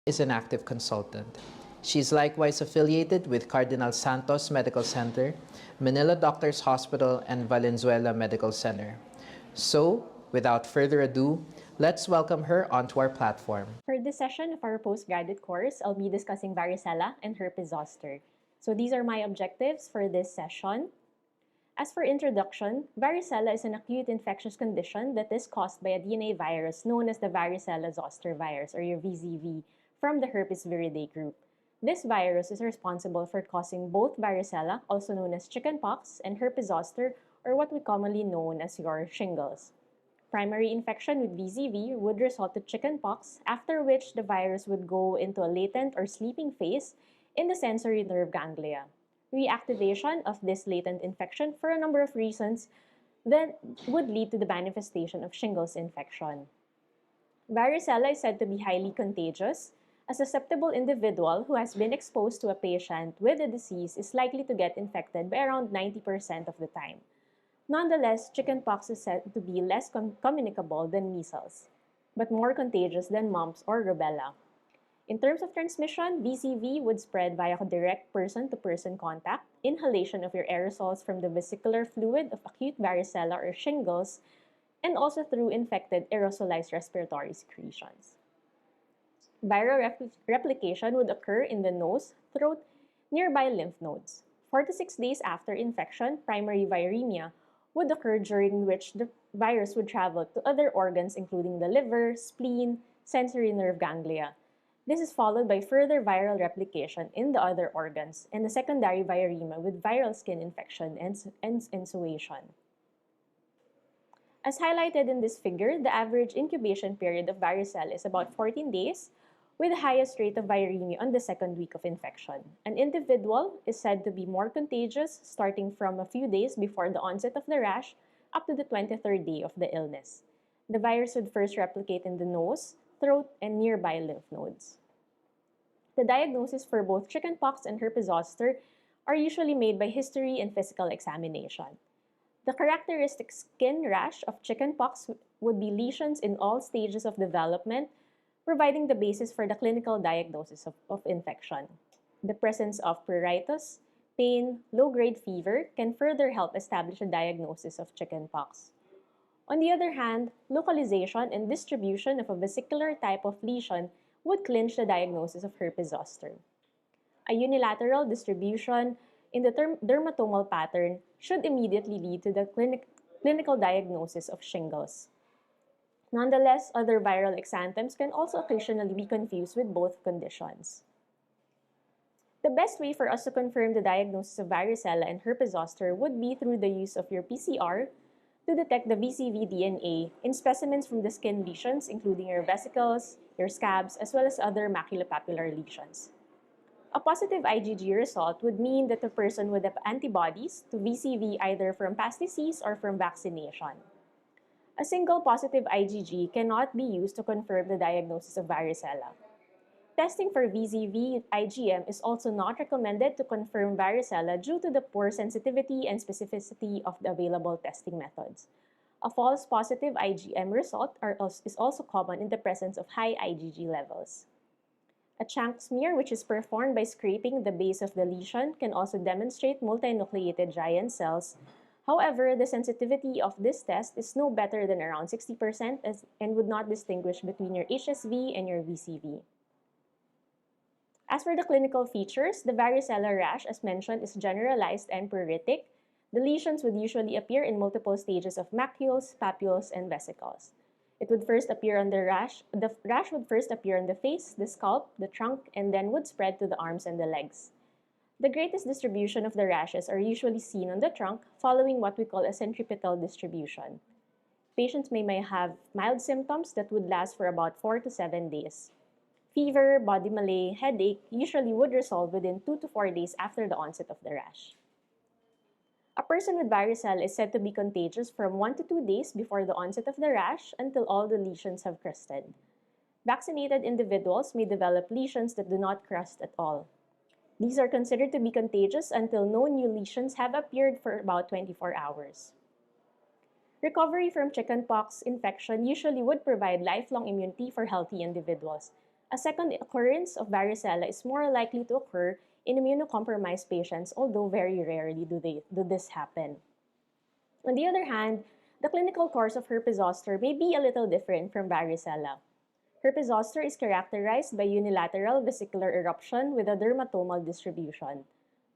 is an active consultant. She is likewise affiliated with Cardinal Santos Medical Center, Manila Doctors Hospital, and Valenzuela Medical Center. So, without further ado, let's welcome her onto our platform. For this session of our postgraduate course, I'll be discussing varicella and herpes zoster. So these are my objectives for this session. As for introduction, varicella is an acute infectious condition that is caused by a DNA virus known as the varicella zoster virus, or your VZV, from the herpes viridae group. This virus is responsible for causing both varicella, also known as chickenpox, and herpes zoster, or what we commonly know as your shingles. Primary infection with VZV would result to chickenpox, after which the virus would go into a latent or sleeping phase in the sensory nerve ganglia. Reactivation of this latent infection for a number of reasons then would lead to the manifestation of shingles infection. Varicella is said to be highly contagious. A susceptible individual who has been exposed to a patient with the disease is likely to get infected by around 90% of the time. Nonetheless, chickenpox is said to be less communicable than measles, but more contagious than mumps or rubella. In terms of transmission, VZV would spread via direct person-to-person contact, inhalation of your aerosols from the vesicular fluid of acute varicella or shingles, and also through infected aerosolized respiratory secretions. Viral replication would occur in the nose, throat, nearby lymph nodes. 4 to 6 days after infection, primary viremia would occur, during which the virus would travel to other organs including the liver, spleen, sensory nerve ganglia. This is followed by further viral replication in the other organs and the secondary viremia with viral skin infection and insuation. As highlighted in this figure, the average incubation period of varicella is about 14 days, with the highest rate of viremia on the second week of infection. An individual is said to be more contagious starting from a few days before the onset of the rash up to the 23rd day of the illness. The virus would first replicate in the nose, throat, and nearby lymph nodes. The diagnosis for both chickenpox and herpes zoster are usually made by history and physical examination. The characteristic skin rash of chickenpox would be lesions in all stages of development, providing the basis for the clinical diagnosis of infection. The presence of pruritus, pain, low-grade fever can further help establish a diagnosis of chickenpox. On the other hand, localization and distribution of a vesicular type of lesion would clinch the diagnosis of herpes zoster. A unilateral distribution in the dermatomal pattern should immediately lead to the clinical diagnosis of shingles. Nonetheless, other viral exanthems can also occasionally be confused with both conditions. The best way for us to confirm the diagnosis of varicella and herpes zoster would be through the use of your PCR to detect the VZV DNA in specimens from the skin lesions, including your vesicles, your scabs, as well as other maculopapular lesions. A positive IgG result would mean that the person would have antibodies to VZV either from past disease or from vaccination. A single positive IgG cannot be used to confirm the diagnosis of varicella. Testing for VZV IgM is also not recommended to confirm varicella due to the poor sensitivity and specificity of the available testing methods. A false positive IgM result is also common in the presence of high IgG levels. A chunk smear, which is performed by scraping the base of the lesion, can also demonstrate multinucleated giant cells. However, the sensitivity of this test is no better than around 60% and would not distinguish between your HSV and your VCV. As for the clinical features, the varicella rash, as mentioned, is generalized and pruritic. The lesions would usually appear in multiple stages of macules, papules, and vesicles. The rash would first appear on the face, the scalp, the trunk, and then would spread to the arms and the legs. The greatest distribution of the rashes are usually seen on the trunk, following what we call a centripetal distribution. Patients may have mild symptoms that would last for about 4 to 7 days. Fever, body malaise, headache usually would resolve within 2 to 4 days after the onset of the rash. A person with varicella is said to be contagious from 1 to 2 days before the onset of the rash until all the lesions have crusted. Vaccinated individuals may develop lesions that do not crust at all. These are considered to be contagious until no new lesions have appeared for about 24 hours. Recovery from chickenpox infection usually would provide lifelong immunity for healthy individuals. A second occurrence of varicella is more likely to occur in immunocompromised patients, although very rarely do this happen. On the other hand, the clinical course of herpes zoster may be a little different from varicella. Herpes zoster is characterized by unilateral vesicular eruption with a dermatomal distribution.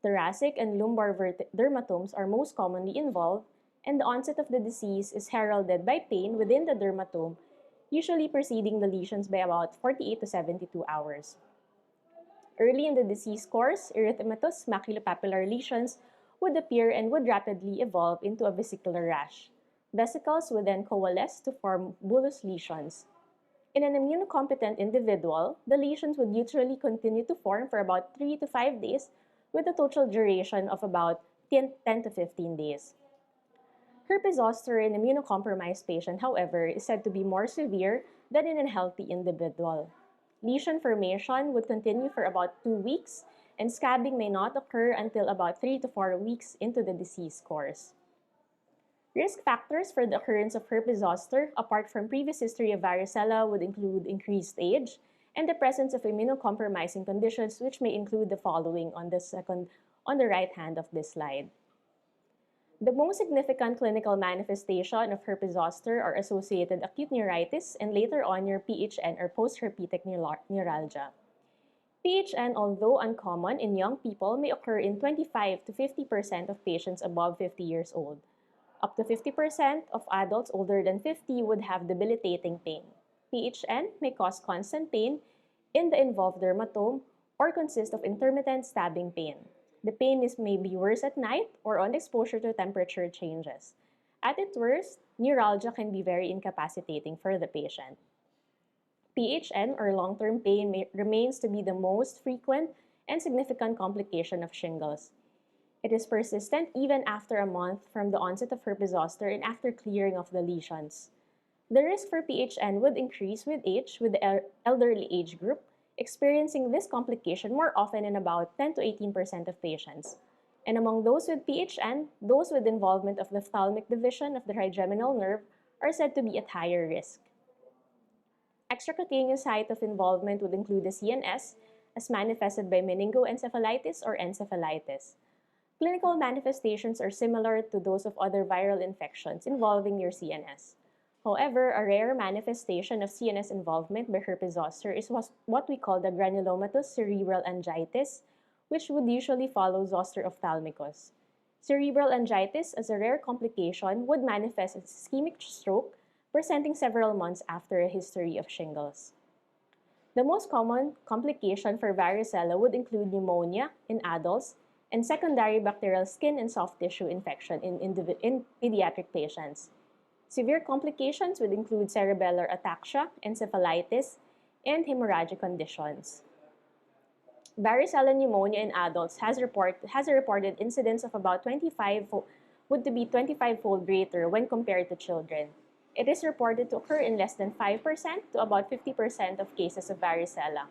Thoracic and lumbar dermatomes are most commonly involved, and the onset of the disease is heralded by pain within the dermatome, usually preceding the lesions by about 48 to 72 hours. Early in the disease course, erythematous maculopapular lesions would appear and would rapidly evolve into a vesicular rash. Vesicles would then coalesce to form bullous lesions. In an immunocompetent individual, the lesions would usually continue to form for about 3 to 5 days with a total duration of about 10 to 15 days. Herpes zoster in immunocompromised patient, however, is said to be more severe than in a healthy individual. Lesion formation would continue for about 2 weeks, and scabbing may not occur until about 3 to 4 weeks into the disease course. Risk factors for the occurrence of herpes zoster, apart from previous history of varicella, would include increased age and the presence of immunocompromising conditions, which may include the following on the right hand of this slide. The most significant clinical manifestation of herpes zoster are associated acute neuritis and later on your PHN or post-herpetic neuralgia. PHN, although uncommon in young people, may occur in 25 to 50% of patients above 50 years old. Up to 50% of adults older than 50 would have debilitating pain. PHN may cause constant pain in the involved dermatome or consist of intermittent stabbing pain. The pain may be worse at night or on exposure to temperature changes. At its worst, neuralgia can be very incapacitating for the patient. PHN or long-term pain remains to be the most frequent and significant complication of shingles. It is persistent even after a month from the onset of herpes zoster and after clearing of the lesions. The risk for PHN would increase with age with the elderly age group, experiencing this complication more often in about 10 to 18% of patients. And among those with PHN, those with involvement of the ophthalmic division of the trigeminal nerve are said to be at higher risk. Extracutaneous site of involvement would include the CNS, as manifested by meningoencephalitis or encephalitis. Clinical manifestations are similar to those of other viral infections involving your CNS. However, a rare manifestation of CNS involvement by herpes zoster is what we call the granulomatous cerebral angiitis, which would usually follow zoster ophthalmicus. Cerebral angiitis, as a rare complication, would manifest as ischemic stroke, presenting several months after a history of shingles. The most common complication for varicella would include pneumonia in adults and secondary bacterial skin and soft tissue infection in pediatric patients. Severe complications would include cerebellar ataxia, encephalitis, and hemorrhagic conditions. Varicella pneumonia in adults has a reported incidence of about 25-fold greater when compared to children. It is reported to occur in less than 5% to about 50% of cases of varicella.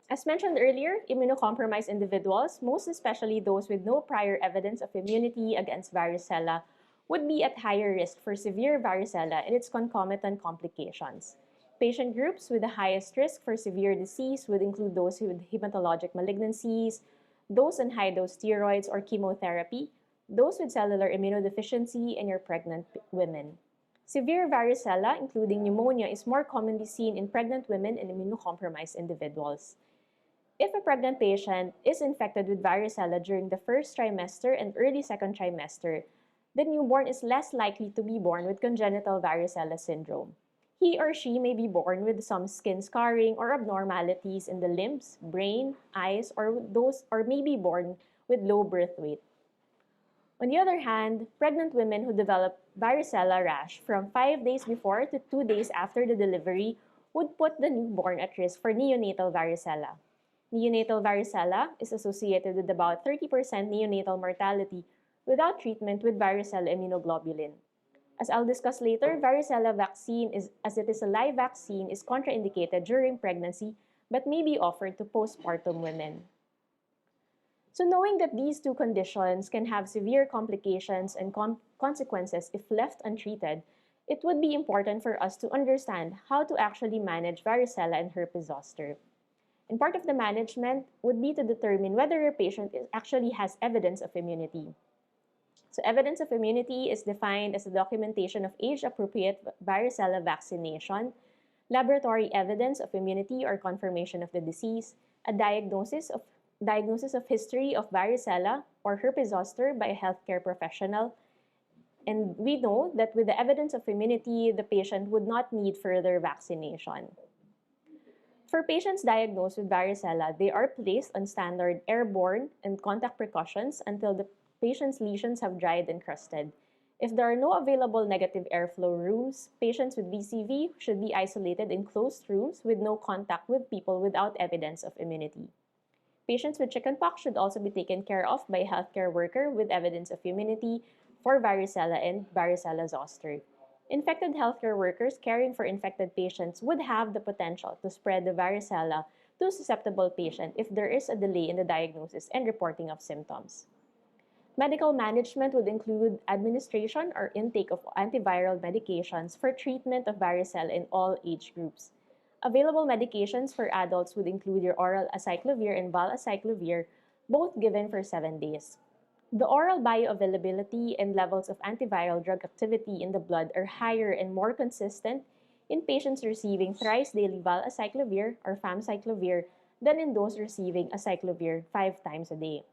As mentioned earlier, immunocompromised individuals, most especially those with no prior evidence of immunity against varicella, would be at higher risk for severe varicella and its concomitant complications. Patient groups with the highest risk for severe disease would include those with hematologic malignancies, those on high-dose steroids or chemotherapy, those with cellular immunodeficiency, and your pregnant women. Severe varicella, including pneumonia, is more commonly seen in pregnant women and immunocompromised individuals. If a pregnant patient is infected with varicella during the first trimester and early second trimester, the newborn is less likely to be born with congenital varicella syndrome. He or she may be born with some skin scarring or abnormalities in the limbs, brain, eyes, or may be born with low birth weight. On the other hand, pregnant women who develop varicella rash from 5 days before to 2 days after the delivery would put the newborn at risk for neonatal varicella. Neonatal varicella is associated with about 30% neonatal mortality without treatment with varicella immunoglobulin. As I'll discuss later, varicella vaccine, as it is a live vaccine, is contraindicated during pregnancy but may be offered to postpartum women. So knowing that these two conditions can have severe complications and consequences if left untreated, it would be important for us to understand how to actually manage varicella and herpes zoster. And part of the management would be to determine whether your patient actually has evidence of immunity. So evidence of immunity is defined as the documentation of age-appropriate varicella vaccination, laboratory evidence of immunity or confirmation of the disease, a diagnosis of history of varicella or herpes zoster by a healthcare professional. And we know that with the evidence of immunity, the patient would not need further vaccination. For patients diagnosed with varicella, they are placed on standard airborne and contact precautions until the patient's lesions have dried and crusted. If there are no available negative airflow rooms, patients with VCV should be isolated in closed rooms with no contact with people without evidence of immunity. Patients with chickenpox should also be taken care of by a healthcare worker with evidence of immunity for varicella and varicella zoster. Infected healthcare workers caring for infected patients would have the potential to spread the varicella to susceptible patient if there is a delay in the diagnosis and reporting of symptoms. Medical management would include administration or intake of antiviral medications for treatment of varicella in all age groups. Available medications for adults would include your oral acyclovir and valacyclovir, both given for 7 days. The oral bioavailability and levels of antiviral drug activity in the blood are higher and more consistent in patients receiving thrice daily valacyclovir or famciclovir than in those receiving acyclovir 5 times a day.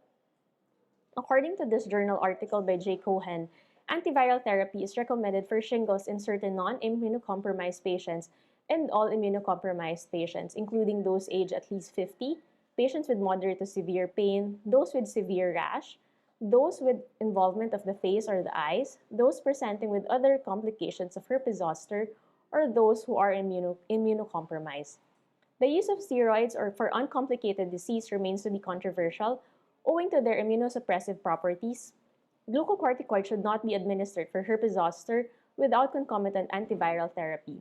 According to this journal article by J. Cohen, antiviral therapy is recommended for shingles in certain non-immunocompromised patients and all immunocompromised patients, including those aged at least 50, patients with moderate to severe pain, those with severe rash, those with involvement of the face or the eyes, those presenting with other complications of herpes zoster, or those who are immunocompromised. The use of steroids or for uncomplicated disease remains to be controversial owing to their immunosuppressive properties. Glucocorticoids should not be administered for herpes zoster without concomitant antiviral therapy.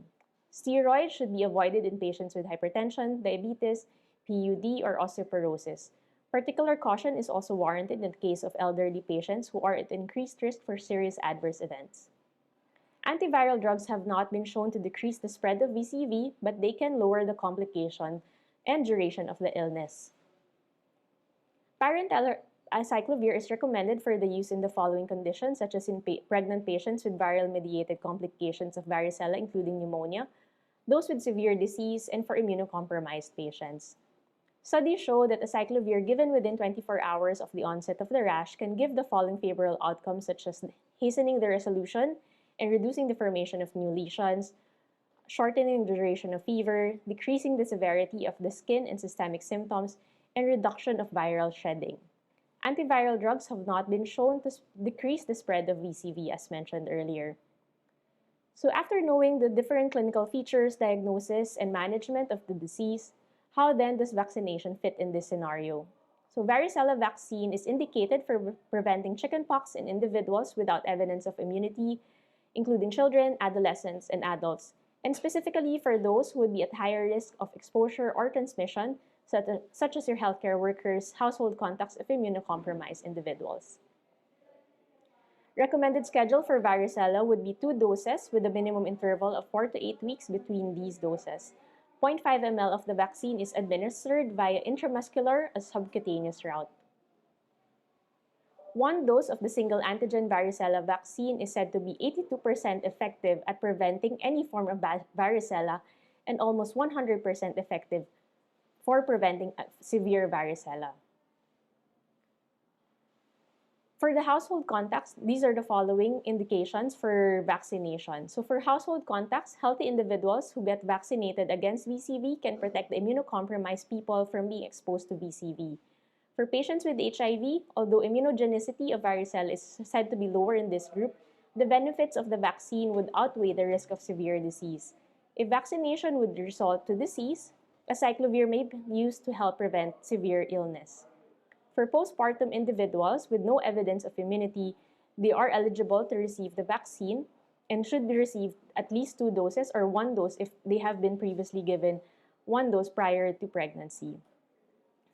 Steroids should be avoided in patients with hypertension, diabetes, PUD, or osteoporosis. Particular caution is also warranted in the case of elderly patients who are at increased risk for serious adverse events. Antiviral drugs have not been shown to decrease the spread of VCV, but they can lower the complication and duration of the illness. Parenteral acyclovir is recommended for the use in the following conditions, such as in pregnant patients with viral-mediated complications of varicella, including pneumonia, those with severe disease, and for immunocompromised patients. Studies show that acyclovir given within 24 hours of the onset of the rash can give the following favorable outcomes, such as hastening the resolution and reducing the formation of new lesions, shortening the duration of fever, decreasing the severity of the skin and systemic symptoms, and reduction of viral shedding. Antiviral drugs have not been shown to decrease the spread of VCV, as mentioned earlier. So after knowing the different clinical features, diagnosis, and management of the disease, how then does vaccination fit in this scenario? So varicella vaccine is indicated for preventing chickenpox in individuals without evidence of immunity, including children, adolescents, and adults, and specifically for those who would be at higher risk of exposure or transmission, such as your healthcare workers, household contacts of immunocompromised individuals. Recommended schedule for varicella would be 2 doses with a minimum interval of 4 to 8 weeks between these doses. 0.5 ml of the vaccine is administered via intramuscular or subcutaneous route. 1 dose of the single antigen varicella vaccine is said to be 82% effective at preventing any form of varicella and almost 100% effective for preventing severe varicella. For the household contacts, these are the following indications for vaccination. So for household contacts, healthy individuals who get vaccinated against VCV can protect the immunocompromised people from being exposed to VCV. For patients with HIV, although immunogenicity of varicella is said to be lower in this group, the benefits of the vaccine would outweigh the risk of severe disease. If vaccination would result to disease, acyclovir may be used to help prevent severe illness. For postpartum individuals with no evidence of immunity, they are eligible to receive the vaccine and should be received at least 2 doses or 1 dose if they have been previously given 1 dose prior to pregnancy.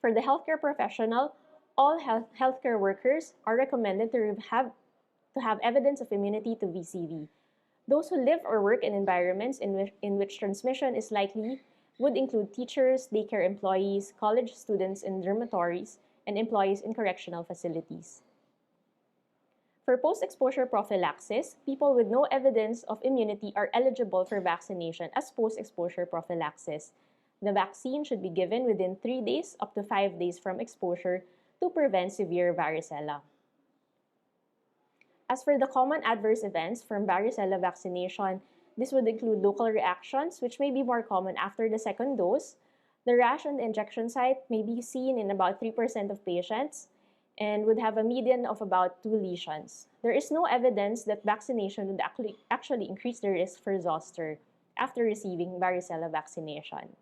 For the healthcare professional, all healthcare workers are recommended to have evidence of immunity to VCV. Those who live or work in environments in which transmission is likely would include teachers, daycare employees, college students in dormitories, and employees in correctional facilities. For post-exposure prophylaxis, people with no evidence of immunity are eligible for vaccination as post-exposure prophylaxis. The vaccine should be given within 3 days up to 5 days from exposure to prevent severe varicella. As for the common adverse events from varicella vaccination, this would include local reactions, which may be more common after the second dose. The rash on the injection site may be seen in about 3% of patients and would have a median of about 2 lesions. There is no evidence that vaccination would actually increase the risk for zoster after receiving varicella vaccination.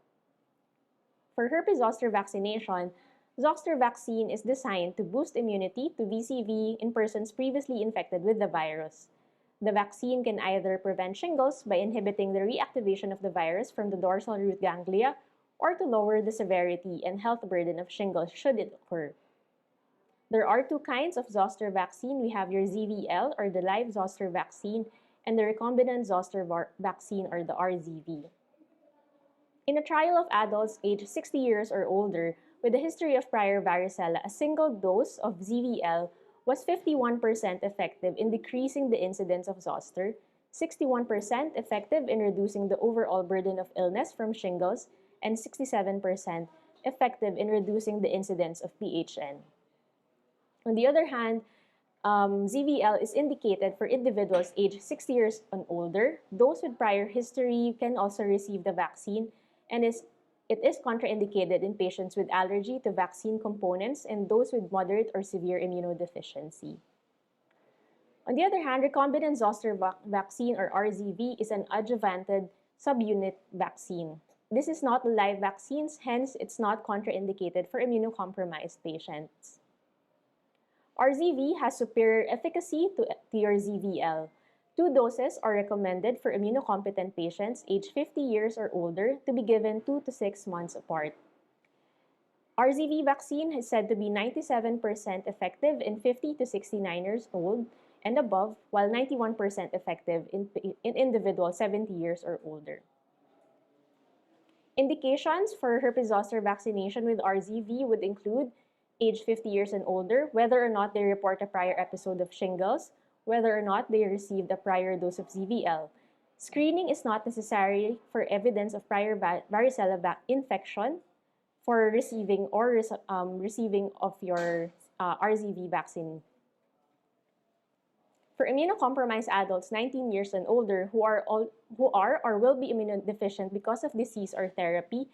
For herpes zoster vaccination, zoster vaccine is designed to boost immunity to VCV in persons previously infected with the virus. The vaccine can either prevent shingles by inhibiting the reactivation of the virus from the dorsal root ganglia or to lower the severity and health burden of shingles should it occur. There are two kinds of zoster vaccine. We have your ZVL or the live zoster vaccine and the recombinant zoster vaccine or the RZV. In a trial of adults aged 60 years or older with a history of prior varicella, a single dose of ZVL was 51% effective in decreasing the incidence of zoster, 61% effective in reducing the overall burden of illness from shingles, and 67% effective in reducing the incidence of PHN. On the other hand, ZVL is indicated for individuals aged 60 years and older. Those with prior history can also receive the vaccine, and it is contraindicated in patients with allergy to vaccine components and those with moderate or severe immunodeficiency. On the other hand, recombinant zoster vaccine or RZV is an adjuvanted subunit vaccine. This is not a live vaccine, hence it's not contraindicated for immunocompromised patients. RZV has superior efficacy to your ZVL. 2 doses are recommended for immunocompetent patients aged 50 years or older to be given 2 to 6 months apart. RZV vaccine is said to be 97% effective in 50 to 69 years old and above, while 91% effective in individuals 70 years or older. Indications for herpes zoster vaccination with RZV would include age 50 years and older, whether or not they report a prior episode of shingles, whether or not they received a prior dose of ZVL. Screening is not necessary for evidence of prior varicella infection for receiving of your RZV vaccine. For immunocompromised adults 19 years and older who are or will be immunodeficient because of disease or therapy,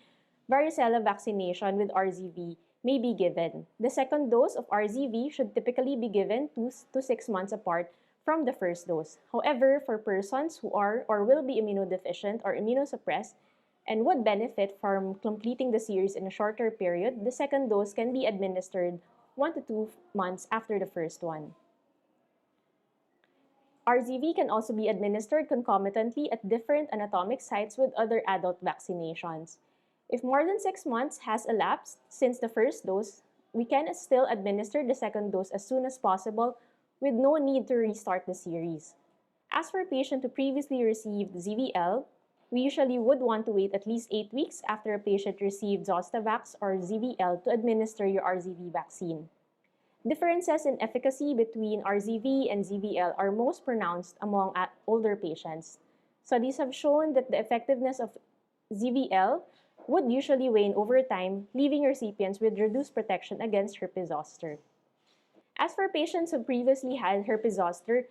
varicella vaccination with RZV may be given. The second dose of RZV should typically be given 2 to 6 months apart from the first dose. However, for persons who are or will be immunodeficient or immunosuppressed and would benefit from completing the series in a shorter period, the second dose can be administered 1 to 2 months after the first one. RZV can also be administered concomitantly at different anatomic sites with other adult vaccinations. If more than 6 months has elapsed since the first dose, we can still administer the second dose as soon as possible with no need to restart the series. As for patients who previously received ZVL, we usually would want to wait at least 8 weeks after a patient received Zostavax or ZVL to administer your RZV vaccine. Differences in efficacy between RZV and ZVL are most pronounced among older patients. Studies have shown that the effectiveness of ZVL would usually wane over time, leaving recipients with reduced protection against herpes zoster. As for patients who previously had herpes zoster,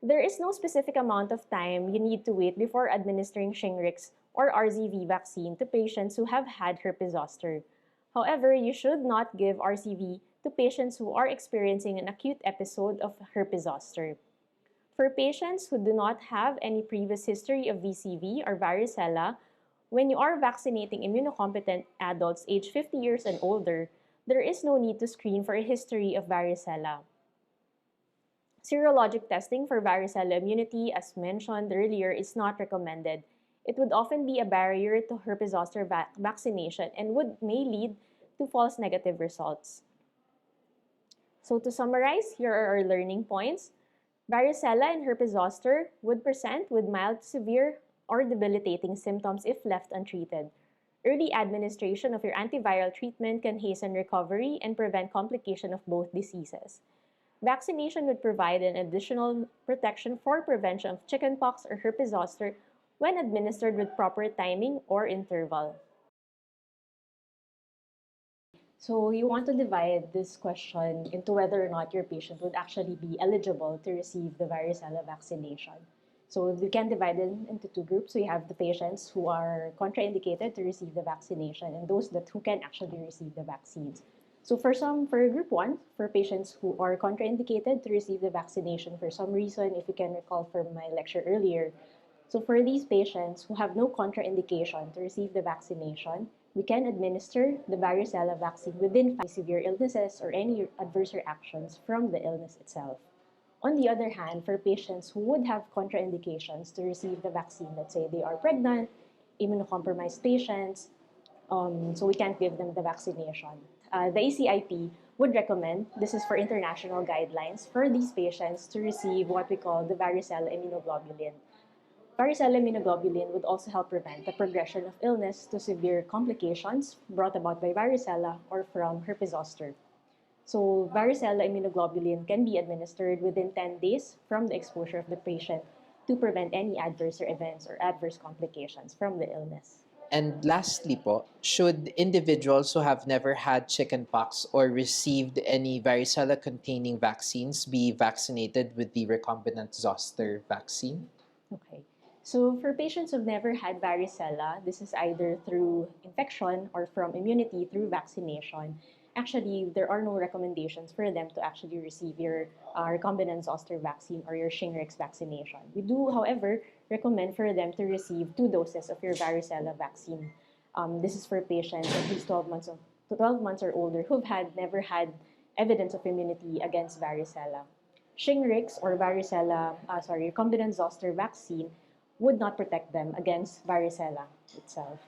there is no specific amount of time you need to wait before administering Shingrix or RZV vaccine to patients who have had herpes zoster. However, you should not give RZV to patients who are experiencing an acute episode of herpes zoster. For patients who do not have any previous history of VCV or varicella, when you are vaccinating immunocompetent adults aged 50 years and older, there is no need to screen for a history of varicella. Serologic testing for varicella immunity, as mentioned earlier, is not recommended. It would often be a barrier to herpes zoster vaccination and may lead to false negative results. So to summarize, here are our learning points. Varicella and herpes zoster would present with mild to severe or debilitating symptoms if left untreated. Early administration of your antiviral treatment can hasten recovery and prevent complication of both diseases. Vaccination would provide an additional protection for prevention of chickenpox or herpes zoster when administered with proper timing or interval. So you want to divide this question into whether or not your patient would actually be eligible to receive the varicella vaccination. So we can divide it into two groups. We have the patients who are contraindicated to receive the vaccination and those who can actually receive the vaccines. So for group one, for patients who are contraindicated to receive the vaccination for some reason, if you can recall from my lecture earlier, so for these patients who have no contraindication to receive the vaccination, we can administer the varicella vaccine within severe illnesses or any adverse reactions from the illness itself. On the other hand, for patients who would have contraindications to receive the vaccine, let's say they are pregnant, immunocompromised patients, so we can't give them the vaccination. The ACIP would recommend, this is for international guidelines, for these patients to receive what we call the varicella immunoglobulin. Varicella immunoglobulin would also help prevent the progression of illness to severe complications brought about by varicella or from herpes zoster. So varicella immunoglobulin can be administered within 10 days from the exposure of the patient to prevent any adverse events or adverse complications from the illness. And lastly po, should individuals who have never had chickenpox or received any varicella-containing vaccines be vaccinated with the recombinant zoster vaccine? Okay. So for patients who've never had varicella, this is either through infection or from immunity through vaccination. Actually, there are no recommendations for them to actually receive your recombinant zoster vaccine or your Shingrix vaccination. We do, however, recommend for them to receive 2 doses of your varicella vaccine. This is for patients at least 12 months or older who've never had evidence of immunity against varicella. Shingrix or recombinant zoster vaccine would not protect them against varicella itself.